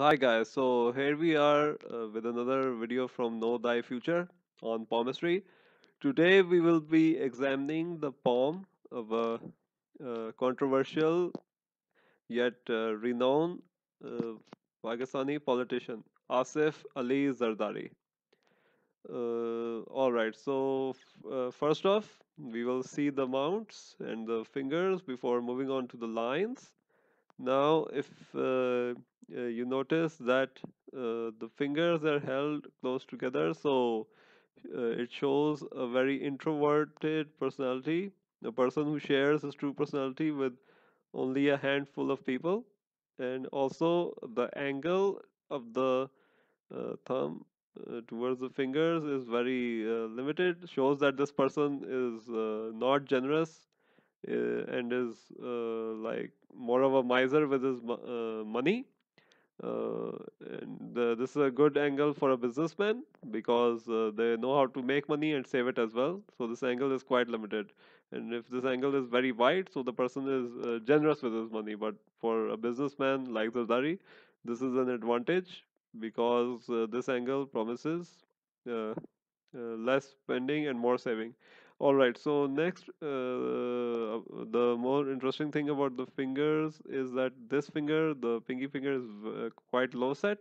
Hi guys, so here we are with another video from Know Thy Future on palmistry. Today we will be examining the palm of a controversial yet renowned uh, Pakistani politician, Asif Ali Zardari. Alright, so first off, we will see the mounts and the fingers before moving on to the lines. Now, if you notice that the fingers are held close together, so it shows a very introverted personality, a person who shares his true personality with only a handful of people, and also the angle of the thumb towards the fingers is very limited, shows that this person is not generous and is like more of a miser with his money. And this is a good angle for a businessman because they know how to make money and save it as well. So this angle is quite limited. And if this angle is very wide, so the person is generous with his money. But for a businessman like Zardari, this is an advantage because this angle promises uh, less spending and more saving. All right, so next, the more interesting thing about the fingers is that this finger, the pinky finger, is quite low set.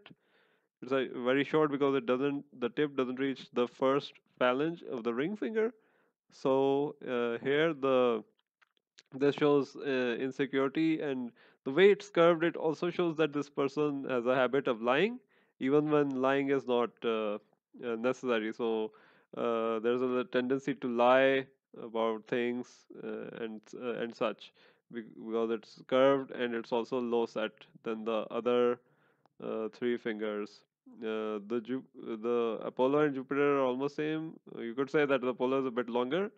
It's very short because the tip doesn't reach the first phalange of the ring finger. So here this shows insecurity, and the way it's curved, it also shows that this person has a habit of lying, even when lying is not necessary. So there's a tendency to lie about things and such because it's curved and it's also low set than the other three fingers. The Apollo and Jupiter are almost same. You could say that the Apollo is a bit longer.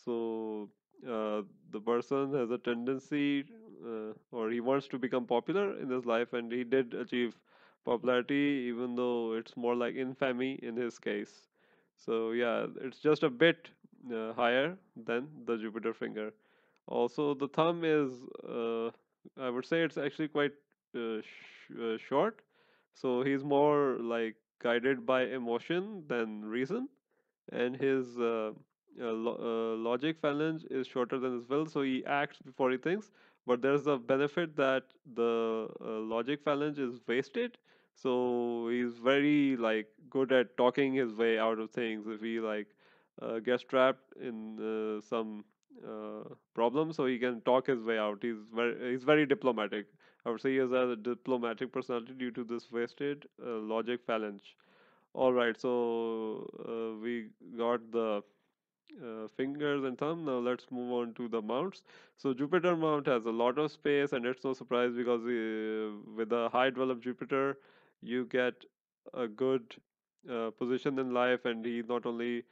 So the person has a tendency, or he wants to become popular in his life, and he did achieve popularity, even though it's more like infamy in his case. So yeah, it's just a bit higher than the Jupiter finger. Also, the thumb is, I would say, it's actually quite short. So he's more like guided by emotion than reason, and his logic phalange is shorter than his will, so he acts before he thinks. But there's a benefit that the logic phalange is wasted, so he's very like good at talking his way out of things. If he like gets trapped in some problem, so he can talk his way out. He's very diplomatic. I would say he has a diplomatic personality due to this wasted logic phalange. All right, so we got the fingers and thumb. Now let's move on to the mounts. So Jupiter mount has a lot of space, and it's no surprise because with the high developed Jupiter, you get a good position in life, and he not only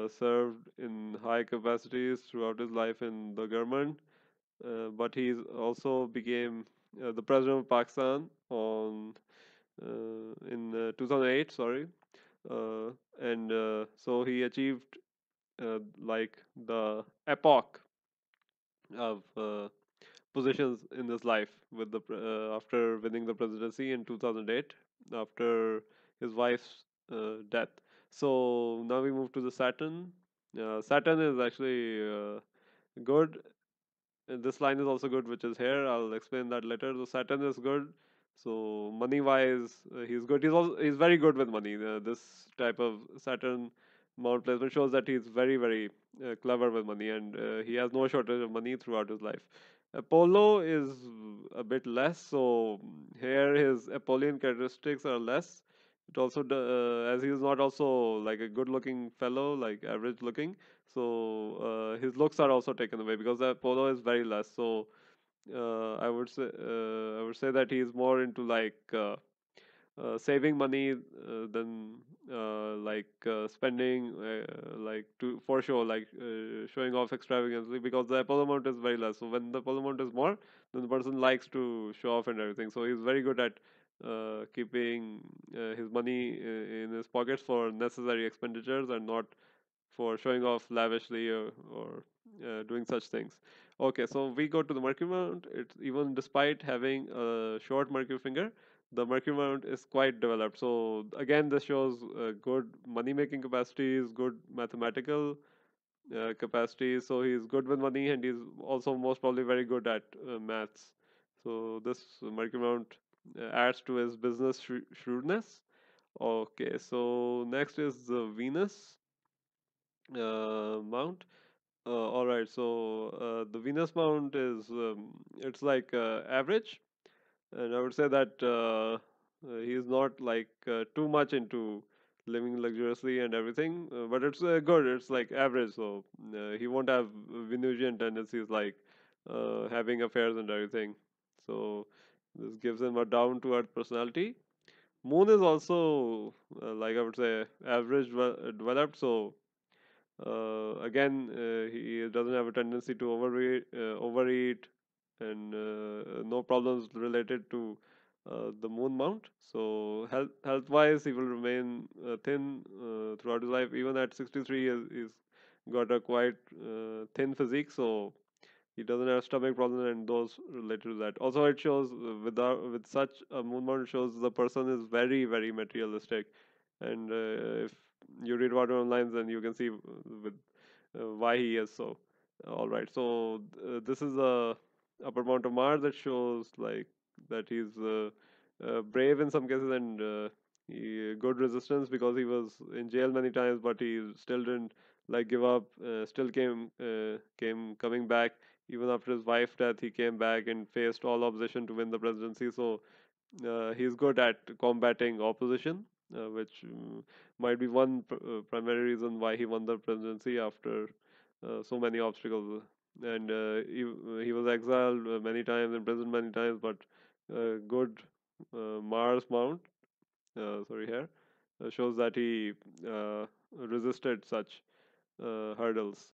served in high capacities throughout his life in the government, but he's also became the president of Pakistan on in 2008. Sorry, and so he achieved like the epoch of positions in his life with the after winning the presidency in 2008 after his wife's death. So now we move to the Saturn. Saturn is actually good. This line is also good, which is here. I'll explain that later. So Saturn is good. So money wise, he's good. He's very good with money. This type of Saturn mount placement shows that he's very clever with money, and he has no shortage of money throughout his life. Apollo is a bit less. So here his Apollonian characteristics are less. It also as he is not also like a good looking fellow, like average looking, so his looks are also taken away because the Apollo is very less. So I would say that he is more into like saving money than spending like to for sure, like showing off extravagantly, because the Apollo amount is very less. So when the Apollo amount is more, then the person likes to show off and everything. So he's very good at keeping his money in his pockets for necessary expenditures and not for showing off lavishly or doing such things. Okay, so we go to the Mercury Mount. It's even despite having a short Mercury finger, the Mercury Mount is quite developed. So again, this shows good money making capacities, good mathematical capacities. So he's good with money, and he's also most probably very good at maths. So this Mercury Mount adds to his business shrewdness. Okay, so next is the Venus Mount. All right, so the Venus Mount is it's like average, and I would say that he's not like too much into living luxuriously and everything, but it's good. It's like average, so he won't have Venusian tendencies like having affairs and everything. So this gives him a down to earth personality. Moon is also like I would say average developed, so again, he doesn't have a tendency to overeat, and no problems related to the moon mount. So health wise, he will remain thin throughout his life. Even at 63, he's got a quite thin physique. So he doesn't have stomach problems and those related to that. Also, it shows with such a moon mount, it shows the person is very very materialistic, and if you read about it online, then you can see with why he is so. All right, so this is a upper mount of Mars that shows like that he's brave in some cases, and he good resistance because he was in jail many times, but he still didn't like give up. Still came coming back even after his wife's death. He came back and faced all opposition to win the presidency. So he's good at combating opposition, which might be one primary reason why he won the presidency after so many obstacles. And he was exiled many times, imprisoned many times, but good Mars Mount, sorry, here shows that he resisted such hurdles.